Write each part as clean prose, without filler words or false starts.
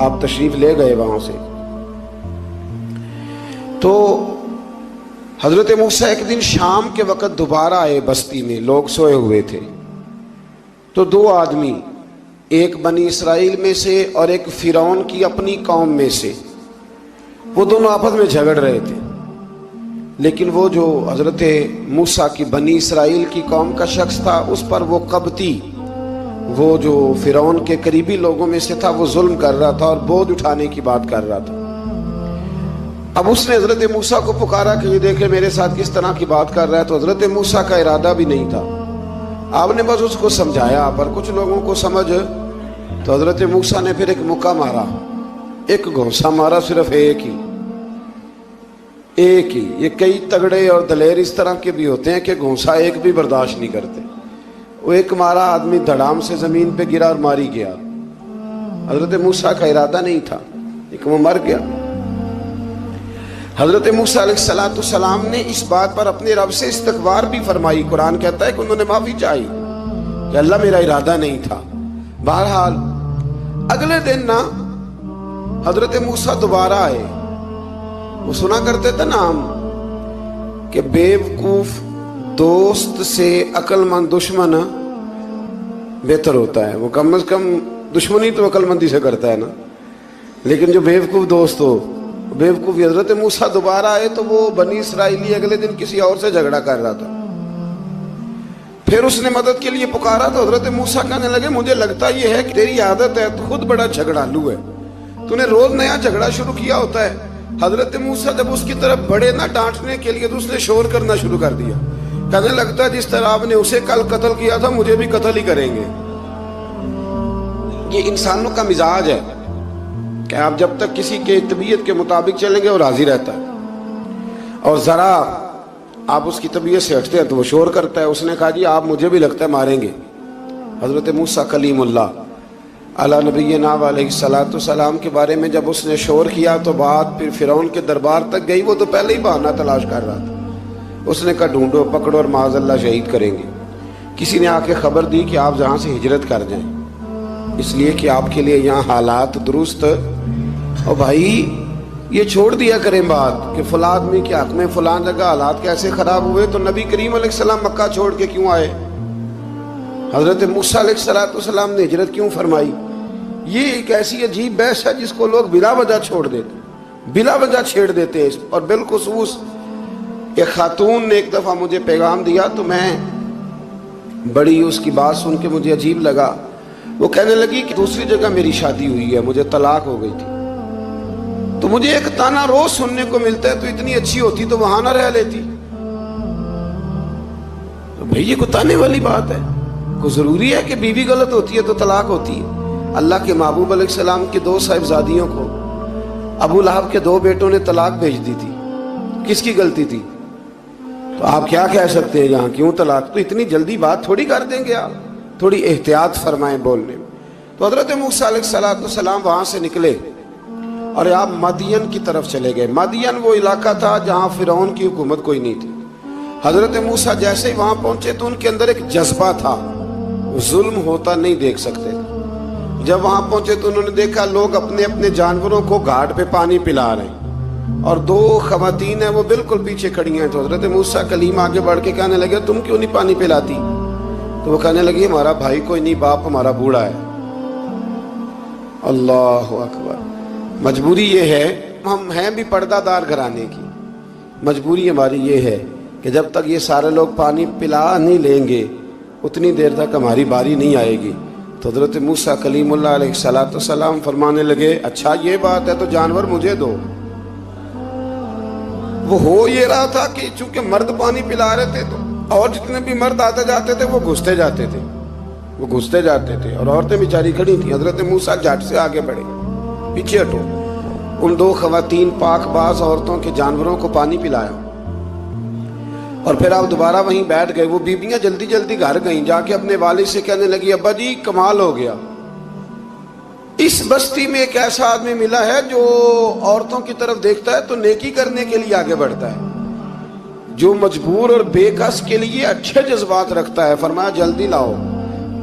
آپ تشریف لے گئے وہاں سے. تو حضرت موسیٰ ایک دن شام کے وقت دوبارہ آئے بستی میں، لوگ سوئے ہوئے تھے. تو دو آدمی، ایک بنی اسرائیل میں سے اور ایک فرعون کی اپنی قوم میں سے، وہ دونوں آپس میں جھگڑ رہے تھے. لیکن وہ جو حضرت موسیٰ کی بنی اسرائیل کی قوم کا شخص تھا، اس پر وہ قبطی، وہ جو فرعون کے قریبی لوگوں میں سے تھا، وہ ظلم کر رہا تھا اور بوجھ اٹھانے کی بات کر رہا تھا. اب اس نے حضرت موسیٰ کو پکارا کہ یہ دیکھے میرے ساتھ کس طرح کی بات کر رہا ہے. تو حضرت موسیٰ کا ارادہ بھی نہیں تھا، آپ نے بس اس کو سمجھایا. پر کچھ لوگوں کو سمجھ، تو حضرت موسیٰ نے پھر ایک مکہ مارا، ایک گھونسا مارا، صرف ایک ہی. یہ کئی تگڑے اور دلیر اس طرح کے بھی ہوتے ہیں کہ گھونسا ایک بھی برداشت نہیں کرتے. وہ ایک مارا، آدمی دھڑام سے زمین پہ گرا اور ماری گیا. حضرت موسیٰ کا ارادہ نہیں تھا لیکن وہ مر گیا. حضرت موسیٰ علیہ السلام نے اس بات پر اپنے رب سے استغفار بھی فرمائی. قرآن کہتا ہے کہ انہوں نے معافی چاہی کہ اللہ میرا ارادہ نہیں تھا. بہرحال اگلے دن نا حضرت موسیٰ دوبارہ آئے. وہ سنا کرتے تھے نا ہم کہ بیوقوف دوست سے عقل مند دشمن بہتر ہوتا ہے. وہ کم از کم دشمنی تو عقل مندی سے کرتا ہے نا، لیکن جو بیوقوف دوست ہو بیوقوفی. حضرت موسیٰ دوبارہ آئے تو وہ بنی اسرائیلی اگلے دن کسی اور سے جھگڑا کر رہا تھا. پھر اس نے مدد کے لیے پکارا تو حضرت موسیٰ کہنے لگے مجھے لگتا یہ ہے کہ تیری عادت ہے، تو خود بڑا جھگڑالو ہے، تو نے روز نیا جھگڑا شروع کیا ہوتا ہے. حضرت موسیٰ جب اس کی طرف بڑھے نہ ڈانٹنے کے لیے تو اس نے شور کرنا شروع کر دیا. کہنے لگتا ہے جس طرح آپ نے اسے کل قتل کیا تھا مجھے بھی قتل ہی کریں گے. یہ انسانوں کا مزاج ہے کہ آپ جب تک کسی کے طبیعت کے مطابق چلیں گے وہ راضی رہتا ہے، اور ذرا آپ اس کی طبیعت سے ہٹتے ہیں تو وہ شور کرتا ہے. اس نے کہا جی آپ مجھے بھی لگتا ہے ماریں گے. حضرت موسیٰ کلیم اللہ علی نبینا علیہ السلام کے بارے میں جب اس نے شور کیا تو بات پھر فرعون کے دربار تک گئی. وہ تو پہلے ہی بہانہ تلاش کر رہا تھا. اس نے کہا ڈھونڈو، پکڑو اور معاذ اللہ شہید کریں گے. کسی نے آ کے خبر دی کہ آپ جہاں سے ہجرت کر جائیں، اس لیے کہ آپ کے لیے یہاں حالات درست. اور بھائی یہ چھوڑ دیا کریں بات کہ فلاں آدمی کے حق میں فلاں جگہ حالات کیسے خراب ہوئے تو نبی کریم علیہ السلام مکہ چھوڑ کے کیوں آئے، حضرت موسیٰ علیہ السلام نے ہجرت کیوں فرمائی. یہ ایک ایسی عجیب بحث ہے جس کو لوگ بلا وجہ چھوڑ دیتے، بلا وجہ چھیڑ دیتے ہیں. اور بالخصوص ایک خاتون نے ایک دفعہ مجھے پیغام دیا تو میں بڑی اس کی بات سن کے مجھے عجیب لگا. وہ کہنے لگی کہ دوسری جگہ میری شادی ہوئی ہے، مجھے طلاق ہو گئی تھی، تو مجھے ایک تانا روز سننے کو ملتا ہے تو اتنی اچھی ہوتی تو وہاں نہ رہ لیتی. تو بھئی یہ کوئی تانے والی بات ہے؟ کوئی ضروری ہے کہ بیوی غلط ہوتی ہے تو طلاق ہوتی ہے؟ اللہ کے محبوب علیہ السلام کی دو صاحبزادیوں کو ابو لہب کے دو بیٹوں نے طلاق بھیج دی تھی. کس کی غلطی تھی؟ تو آپ کیا کہہ سکتے ہیں یہاں کیوں طلاق؟ تو اتنی جلدی بات تھوڑی کر دیں گے آپ، تھوڑی احتیاط فرمائیں بولنے میں. تو حضرت موسیٰ علیہ السلام وہاں سے نکلے اور آپ مدین کی طرف چلے گئے. مدین وہ علاقہ تھا جہاں فرعون کی حکومت کوئی نہیں تھی. حضرت موسیٰ جیسے ہی وہاں پہنچے تو ان کے اندر ایک جذبہ تھا، ظلم ہوتا نہیں دیکھ سکتے. جب وہاں پہنچے تو انہوں نے دیکھا لوگ اپنے اپنے جانوروں کو گھاٹ پہ پانی پلا رہے ہیں اور دو خواتین ہیں وہ بالکل پیچھے کھڑی ہیں. تو حضرت موسیٰ کلیم آگے بڑھ کے کہنے لگے تم کیوں نہیں پانی پلاتی؟ تو وہ کہنے لگی ہمارا بھائی کوئی نہیں، باپ ہمارا بوڑھا ہے. اللہ اکبر. مجبوری یہ ہے، ہم ہیں بھی پردہ دار گھرانے کی، مجبوری ہماری یہ ہے کہ جب تک یہ سارے لوگ پانی پلا نہیں لیں گے اتنی دیر تک ہماری باری نہیں آئے گی. تو حضرت موسیٰ کلیم اللہ علیہ السلام فرمانے لگے اچھا یہ بات ہے تو جانور مجھے دو. وہ ہو یہ رہا تھا کہ چونکہ مرد پانی پلا رہے تھے تو اور جتنے بھی مرد آتے جاتے تھے وہ گھستے جاتے تھے اور عورتیں بیچاری کھڑی تھیں. حضرت موسیٰ جھٹ سے آگے بڑھے، پیچھے ہٹو. ان دو خواتین پاک باز عورتوں کے جانوروں کو پانی پلایا اور پھر آپ دوبارہ وہیں بیٹھ گئے. وہ بیبیاں جلدی جلدی گھر گئیں، جا کے اپنے والد سے کہنے لگی ابا جی کمال ہو گیا، اس بستی میں ایک ایسا آدمی ملا ہے جو عورتوں کی طرف دیکھتا ہے تو نیکی کرنے کے لیے آگے بڑھتا ہے، جو مجبور اور بے کس کے لیے اچھے جذبات رکھتا ہے. فرمایا جلدی لاؤ.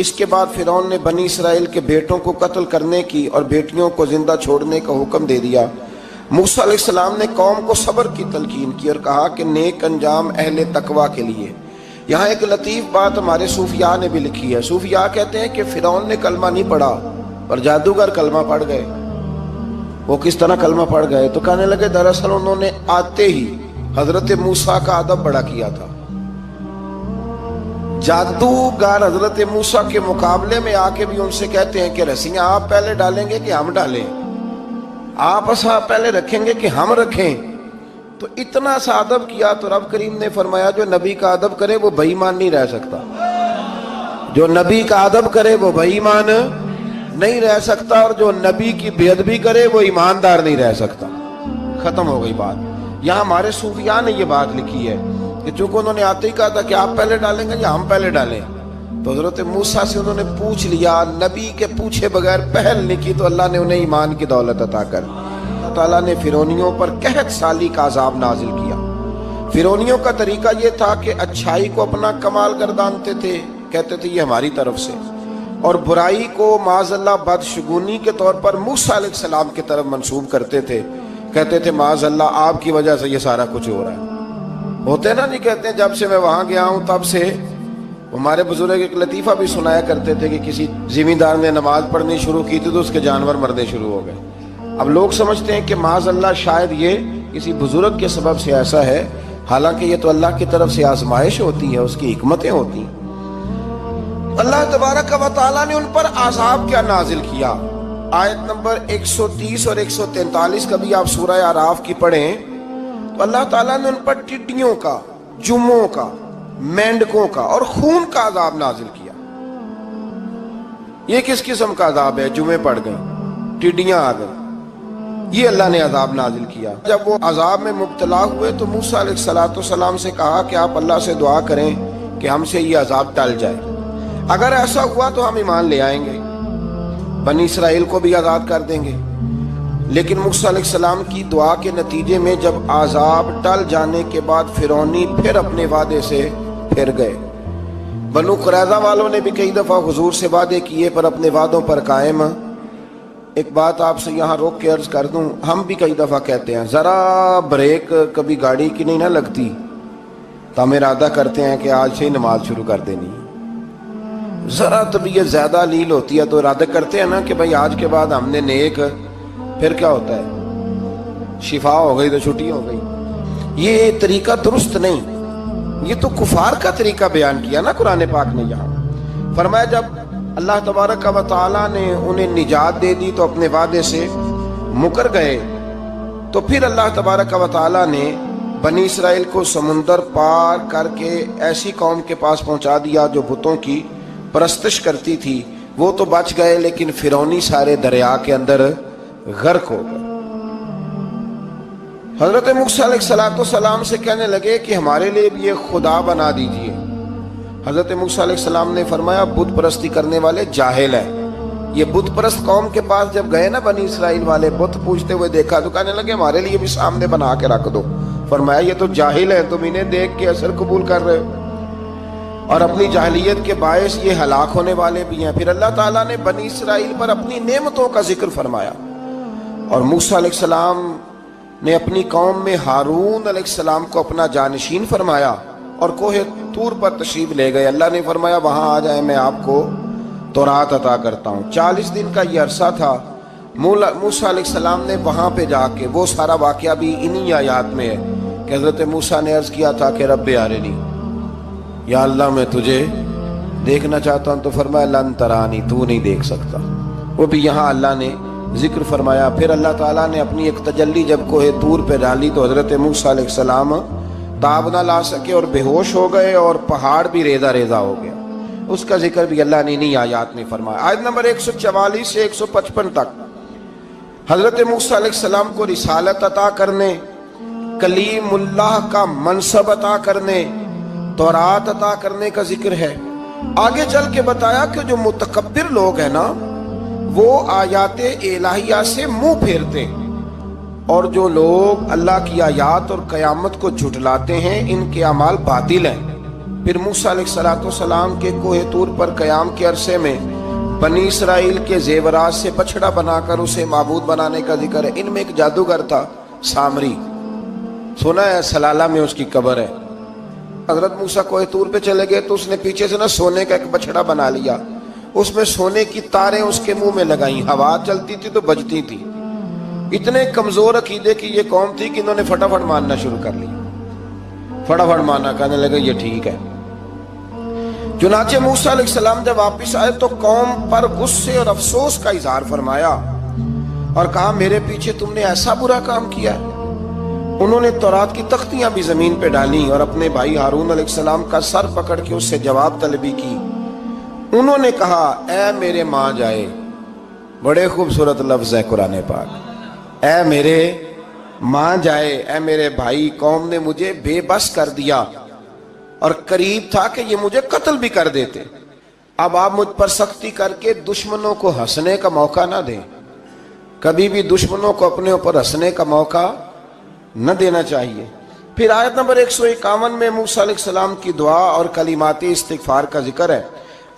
اس کے بعد فرعون نے بنی اسرائیل کے بیٹوں کو قتل کرنے کی اور بیٹیوں کو زندہ چھوڑنے کا حکم دے دیا۔ موسیٰ علیہ السلام نے قوم کو صبر کی تلقین کی اور کہا کہ نیک انجام اہل تقوی کے لیے۔ یہاں ایک لطیف بات ہمارے صوفیاء نے بھی لکھی ہے۔ صوفیاء کہتے ہیں کہ فرعون نے کلمہ نہیں پڑھا اور جادوگر کلمہ پڑھ گئے۔ وہ کس طرح کلمہ پڑھ گئے؟ تو کہنے لگے دراصل انہوں نے آتے ہی حضرت موسیٰ کا ادب بڑا کیا تھا۔ جادوگر حضرت موسیٰ کے مقابلے میں آ کے بھی ان سے کہتے ہیں کہ رسیاں آپ پہلے ڈالیں گے کہ ہم ڈالیں، آپ اصحاب پہلے رکھیں گے کہ ہم رکھیں؟ تو اتنا سا ادب کیا تو رب کریم نے فرمایا جو نبی کا ادب کرے وہ بے ایمان نہیں رہ سکتا، جو نبی کا ادب کرے وہ بے ایمان نہیں رہ سکتا، اور جو نبی کی بے ادبی کرے وہ ایماندار نہیں رہ سکتا۔ ختم ہو گئی بات۔ یہاں ہمارے صوفیاء نے یہ بات لکھی ہے کہ چونکہ انہوں نے آتے ہی کہا تھا کہ آپ پہلے ڈالیں گے یا ہم پہلے ڈالیں، تو حضرت موسیٰ سے انہوں نے پوچھ لیا، نبی کے پوچھے بغیر پہل نہیں کی، تو اللہ نے انہیں ایمان کی دولت عطا کر دی۔ اللہ تعالیٰ نے فرعونیوں پر قحط سالی کا عذاب نازل کیا۔ فرعونیوں کا طریقہ یہ تھا کہ اچھائی کو اپنا کمال گردانتے تھے، کہتے تھے یہ ہماری طرف سے، اور برائی کو معاذ اللہ بدشگونی کے طور پر موسیٰ علیہ السلام کی طرف منسوب کرتے تھے، کہتے تھے معاذ اللہ آپ کی وجہ سے یہ سارا کچھ ہو رہا ہے۔ ہوتے نا نہیں کہتے ہیں جب سے میں وہاں گیا ہوں تب سے، ہمارے بزرگ ایک لطیفہ بھی سنایا کرتے تھے کہ کسی زمیندار نے نماز پڑھنی شروع کی تھی تو اس کے جانور مرنے شروع ہو گئے۔ اب لوگ سمجھتے ہیں کہ معاذ اللہ شاید یہ کسی بزرگ کے سبب سے ایسا ہے، حالانکہ یہ تو اللہ کی طرف سے آزمائش ہوتی ہے، اس کی حکمتیں ہوتی ہیں۔ اللہ تبارک و تعالیٰ نے ان پر عذاب کیا نازل کیا؟ آیت نمبر 130 اور 143 کا بھی آپ سورہ اعراف کی پڑھیں تو اللہ تعالیٰ نے ان پر ٹڈیوں کا، جموں کا، مینڈکوں کا اور خون کا عذاب نازل کیا۔ یہ کس قسم کا عذاب ہے؟ جمعے پڑ گئیں، ٹڈیاں آ گئیں، یہ اللہ نے عذاب نازل کیا۔ جب وہ عذاب میں مبتلا ہوئے تو موسیٰ علیہ السلام سے کہا کہ آپ اللہ سے دعا کریں کہ ہم سے یہ عذاب ٹل جائے، اگر ایسا ہوا تو ہم ایمان لے آئیں گے، بنی اسرائیل کو بھی آزاد کر دیں گے۔ لیکن موسیٰ علیہ السلام کی دعا کے نتیجے میں جب عذاب ٹل جانے کے بعد فرعونی پھر اپنے وعدے سے پھر گئے۔ بنو قریظہ والوں نے بھی کئی دفعہ حضور سے وعدے کیے پر اپنے وعدوں پر قائم۔ ایک بات آپ سے یہاں روک کے عرض کر دوں، ہم بھی کئی دفعہ کہتے ہیں ذرا بریک کبھی گاڑی کی نہیں نہ لگتی تو ہم ارادہ کرتے ہیں کہ آج سے ہی نماز شروع کر دینی، ذرا طبیعت زیادہ لیل ہوتی ہے تو ارادہ کرتے ہیں نا کہ بھائی آج کے بعد ہم نے نیک، پھر کیا ہوتا ہے شفا ہو گئی تو چھٹی ہو گئی۔ یہ طریقہ درست نہیں، یہ تو کفار کا طریقہ بیان کیا نا قرآن پاک نے۔ یہاں فرمایا جب اللہ تبارک و تعالیٰ نے انہیں نجات دے دی تو اپنے وعدے سے مکر گئے، تو پھر اللہ تبارک و تعالیٰ نے بنی اسرائیل کو سمندر پار کر کے ایسی قوم کے پاس پہنچا دیا جو بتوں کی پرستش کرتی تھی۔ وہ تو بچ گئے لیکن فرعونی سارے دریا کے اندر غرق ہو گئے۔ حضرت موسیٰ علیہ السلام سے کہنے لگے کہ ہمارے لیے بھی یہ خدا بنا دیجئے۔ حضرت موسیٰ علیہ السلام نے فرمایا بت پرستی کرنے والے جاہل ہیں۔ یہ بت پرست قوم کے پاس جب گئے نا بنی اسرائیل والے، بت پوجتے ہوئے دیکھا تو کہنے لگے ہمارے لیے بھی سامنے بنا کے رکھ دو۔ فرمایا یہ تو جاہل ہیں، تم انہیں دیکھ کے اثر قبول کر رہے ہو، اور اپنی جاہلیت کے باعث یہ ہلاک ہونے والے بھی ہیں۔ پھر اللہ تعالیٰ نے بنی اسرائیل پر اپنی نعمتوں کا ذکر فرمایا، اور موسیٰ علیہ السلام نے اپنی قوم میں ہارون علیہ السلام کو اپنا جانشین فرمایا اور کوہ طور پر تشریف لے گئے۔ اللہ نے فرمایا وہاں آ جائیں، میں آپ کو تورات عطا کرتا ہوں۔ 40 دن کا یہ عرصہ تھا۔ موسیٰ علیہ السلام نے وہاں پہ جا کے، وہ سارا واقعہ بھی انہی آیات میں ہے کہ حضرت موسیٰ نے عرض کیا تھا کہ رب ارنی، یا اللہ میں تجھے دیکھنا چاہتا ہوں، تو فرمایا لن ترانی، تو نہیں دیکھ سکتا۔ وہ بھی یہاں اللہ نے ذکر فرمایا۔ پھر اللہ تعالیٰ نے اپنی ایک تجلی جب کوہ طور پہ ڈالی تو حضرت موسیٰ علیہ السلام تاب نہ لا سکے اور بے ہوش ہو گئے، اور پہاڑ بھی ریزہ ریزہ ہو گیا۔ اس کا ذکر بھی اللہ نے انہی آیات میں فرمایا۔ آیت نمبر 144 سے 155 تک حضرت موسیٰ علیہ السلام کو رسالت عطا کرنے، کلیم اللہ کا منصب عطا کرنے، تورات عطا کرنے کا ذکر ہے۔ آگے چل کے بتایا کہ جو متکبر لوگ ہیں نا وہ آیات الہیہ سے منہ پھیرتے ہیں، اور جو لوگ اللہ کی آیات اور قیامت کو جھٹلاتے ہیں ان کے اعمال باطل ہیں۔ پھر موسیٰ علیہ السلام کے کوہ طور پر قیام کے عرصے میں بنی اسرائیل کے زیورات سے بچڑا بنا کر اسے معبود بنانے کا ذکر ہے۔ ان میں ایک جادوگر تھا سامری، سنا ہے سلالہ میں اس کی قبر ہے۔ حضرت موسیٰ کوہ طور پہ چلے گئے تو اس نے پیچھے سے سونے کا ایک بچڑا بنا لیا، اس میں سونے کی تاریں اس کے منہ میں لگائیں، ہوا چلتی تھی تو بجتی تھی۔ اتنے کمزور عقیدے کی یہ قوم تھی کہ انہوں نے فٹافٹ ماننا شروع کر لی، فٹافٹ ماننا، کہنے لگے یہ ٹھیک ہے۔ چنانچہ موسیٰ علیہ السلام جب واپس آئے تو قوم پر غصے اور افسوس کا اظہار فرمایا اور کہا میرے پیچھے تم نے ایسا برا کام کیا ہے۔ انہوں نے تورات کی تختیاں بھی زمین پہ ڈالی اور اپنے بھائی ہارون علیہ السلام کا سر پکڑ کے اس سے جواب طلبی کی۔ انہوں نے کہا اے میرے ماں جائے، بڑے خوبصورت لفظ ہے قرآن پاک، اے میرے ماں جائے، اے میرے بھائی، قوم نے مجھے بے بس کر دیا اور قریب تھا کہ یہ مجھے قتل بھی کر دیتے۔ اب آپ مجھ پر سختی کر کے دشمنوں کو ہنسنے کا موقع نہ دیں، کبھی بھی دشمنوں کو اپنے اوپر ہنسنے کا موقع نہ دینا چاہیے۔ پھر آیت نمبر 151 میں موسیٰ علیہ السلام کی دعا اور کلمات استغفار کا ذکر ہے۔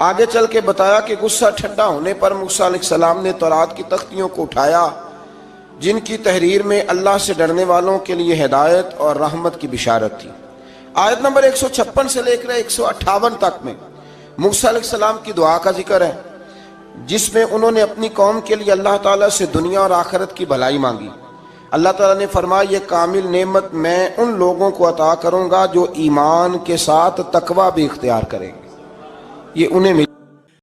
آگے چل کے بتایا کہ غصہ ٹھنڈا ہونے پر موسیٰ علیہ السلام نے تورات کی تختیوں کو اٹھایا جن کی تحریر میں اللہ سے ڈرنے والوں کے لیے ہدایت اور رحمت کی بشارت تھی۔ آیت نمبر 156 سے لے کر 158 تک میں موسیٰ علیہ السلام کی دعا کا ذکر ہے، جس میں انہوں نے اپنی قوم کے لیے اللہ تعالیٰ سے دنیا اور آخرت کی بھلائی مانگی۔ اللہ تعالیٰ نے فرمایا یہ کامل نعمت میں ان لوگوں کو عطا کروں گا جو ایمان کے ساتھ تقوی بھی اختیار کریں گے، یہ انہیں مل